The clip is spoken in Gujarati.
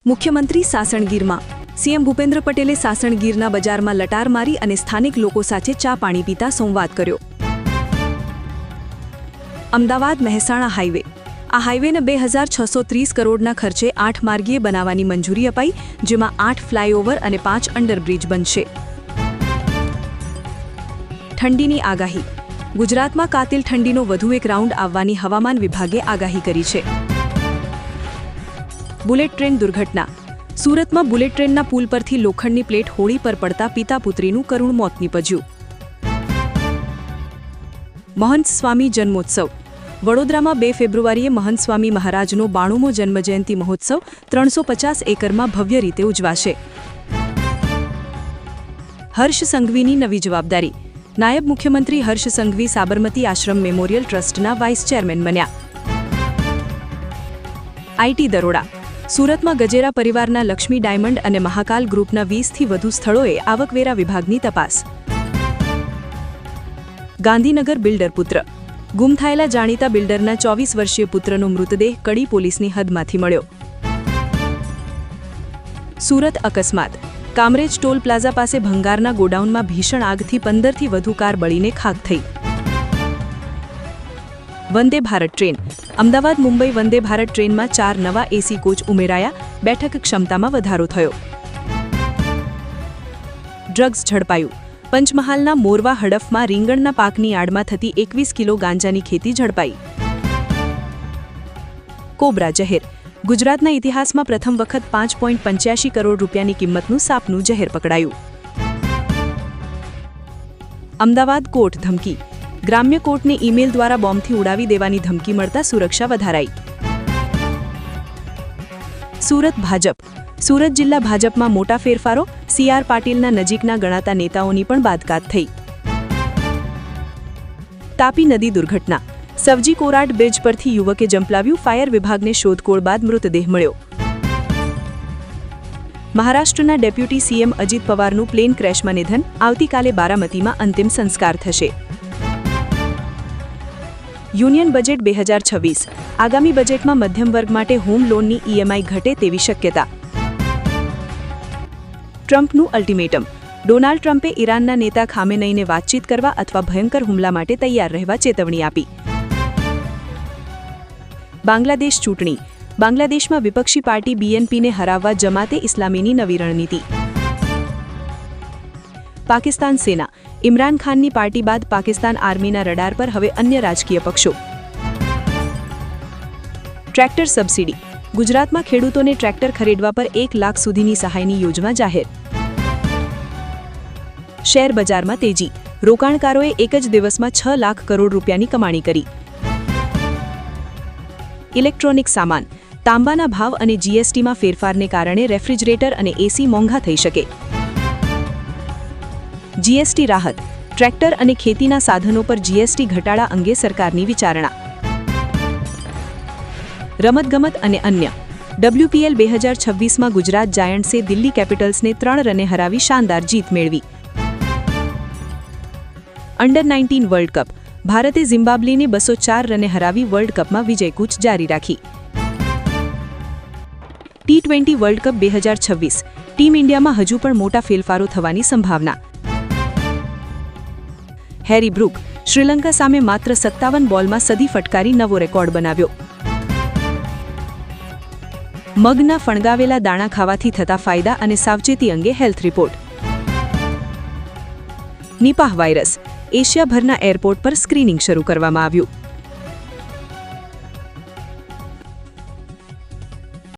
મુખ્યમંત્રી સાસણગીરમાં સીએમ ભૂપેન્દ્ર પટેલે સાસણગીરના બજારમાં લટાર મારી અને સ્થાનિક લોકો સાથે ચા પાણી પીતા સંવાદ કર્યો. અમદાવાદ મહેસાણા હાઈવે. આ હાઈવેને 2630 કરોડના ખર્ચે 8 માર્ગીય બનાવવાની મંજૂરી અપાઈ, જેમાં 8 ફ્લાયઓવર અને 5 અંડરબ્રિજ બનશે. ઠંડીની આગાહી. ગુજરાતમાં કાતિલ ઠંડીનો વધુ એક રાઉન્ડ આવવાની હવામાન વિભાગે આગાહી કરી છે. બુલેટ ટ્રેન દુર્ઘટના. સુરતમાં બુલેટ ટ્રેનના પુલ પરથી લોખંડની પ્લેટ હોળી પર પડતા પિતા પુત્રીનું કરુણ મોત નીપજ્યું. મહંત સ્વામી જન્મોત્સવ. વડોદરામાં 2 ફેબ્રુઆરીએ મહંત સ્વામી મહારાજનો 92મો જન્મજયંતિ મહોત્સવ 350 એકરમાં ભવ્ય રીતે ઉજવાશે. હર્ષ સંઘવીની નવી જવાબદારી. નાયબ મુખ્યમંત્રી હર્ષ સંઘવી સાબરમતી આશ્રમ મેમોરિયલ ટ્રસ્ટના વાઇસ ચેરમેન બન્યા. આઈટી દરોડા. સુરતમાં ગજેરા પરિવારના લક્ષ્મી ડાયમંડ અને મહાકાલ ગ્રુપના 20થી વધુ સ્થળોએ આવકવેરા વિભાગની તપાસ. ગાંધીનગર બિલ્ડર પુત્ર. ગુમ થયેલા જાણીતા બિલ્ડરના 24 વર્ષીય પુત્રનો મૃતદેહ કડી પોલીસની હદમાંથી મળ્યો. સુરત અકસ્માત. કામરેજ ટોલ પ્લાઝા પાસે ભંગારના ગોડાઉનમાં ભીષણ આગથી 15થી વધુ કાર બળીને ખાખ થઈ. વંદે ભારત ટ્રેન. અમદાવાદ મુંબઈ વંદે ભારત ટ્રેનમાં 4 નવા એસી કોચ ઉમેરાયા, બેઠક ક્ષમતામાં વધારો થયો. ડ્રગ્સ ઝડપાયું. પંચમહાલના મોરવા હડફમાં રીંગણના પાકની આડમાં થતી 21 કિલો ગાંજાની ખેતી ઝડપાઈ. કોબરા ઝેર. ગુજરાતના ઇતિહાસમાં પ્રથમ વખત 5.85 કરોડ રૂપિયાની કિંમતનું સાપનું ઝેર પકડાયું. અમદાવાદ કોર્ટ ધમકી. ગ્રામ્ય કોર્ટને ઈમેલ દ્વારા બોમ્બથી ઉડાવી દેવાની ધમકી મળતા સુરક્ષા વધારાઈ. સુરત ભાજપ. સુરત જિલ્લા ભાજપમાં મોટા ફેરફારો. CR પાટીલના નજીકના ગણાતા નેતાઓની પણ બાદગાત થઈ. તાપી નદી દુર્ઘટના. સવજી કોરાટ બ્રિજ પરથી યુવકે જંપલાવ્યું, ફાયર વિભાગને શોધખોળ બાદ મૃતદેહ મળ્યો. મહારાષ્ટ્રના ડેપ્યુટી CM અજીત પવારનું પ્લેન ક્રેશમાં નિધન. આવતીકાલે બારામતીમાં અંતિમ સંસ્કાર થશે. Union budget 2026. આગામી બજેટમાં મધ્યમ વર્ગ માટે હોમ લોનની EMI ઘટે તેવી શક્યતા. ટ્રમ્પનું અલ્ટિમેટમ. ડોનાલ્ડ ટ્રમ્પે ઈરાનના નેતા ખામેનઈને વાતચીત કરવા અથવા ભયંકર હુમલા માટે તૈયાર રહેવા ચેતવણી આપી. બાંગ્લાદેશ ચૂંટણી. બાંગ્લાદેશમાં વિપક્ષી પાર્ટી BNPને હરાવવા જમાતે ઇસ્લામીની નવી રણનીતિ. પાકિસ્તાન સેના. ઇમરાન ખાનની પાર્ટી બાદ પાકિસ્તાન આર્મીના રડાર પર હવે અન્ય રાજકીય પક્ષો. Tractor subsidy. ગુજરાતમાં ખેડૂતોને ટ્રેક્ટર ખરીદવા પર 1 લાખ સુધીની સહાયની યોજના જાહેર. શેર બજારમાં તેજી. રોકાણકારોએ એક જ દિવસમાં 6 લાખ કરોડ રૂપિયાની કમાણી કરી. ઇલેક્ટ્રોનિક સામાન. તાંબાના ભાવ અને GSTમાં ફેરફારને કારણે રેફ્રિજરેટર અને AC મોંઘા થઈ શકે. GST રાહત. ટ્રેક્ટર અને ખેતીના સાધનો પર GST ઘટાડા અંગે સરકારની વિચારણા. રમતગમત અને અન્ય. WPL 2026માં ગુજરાત જાયન્ટ્સે દિલ્હી કેપિટલ્સને 3 રને હરાવી શાનદાર જીત મેળવી. Under 19 world cup. ભારતે ઝિમ્બાબ્વેને 204 રને હરાવી વર્લ્ડ કપમાં વિજયકૂચ જારી રાખી. T20 world cup 2026. ટીમ ઇન્ડિયામાં હજુ પણ મોટા ફેરફારો થવાની સંભાવના. હેરી બ્રુક. શ્રીલંકા સામે માત્ર 57 બોલમાં સદી ફટકારી નવો રેકોર્ડ બનાવ્યો. મગના ફણગાવેલા દાણા ખાવાથી થતા ફાયદા અને સાવચેતી અંગે હેલ્થ રિપોર્ટ. Nipah virus. એશિયાભરના એરપોર્ટ પર સ્ક્રીનિંગ શરૂ કરવામાં આવ્યું.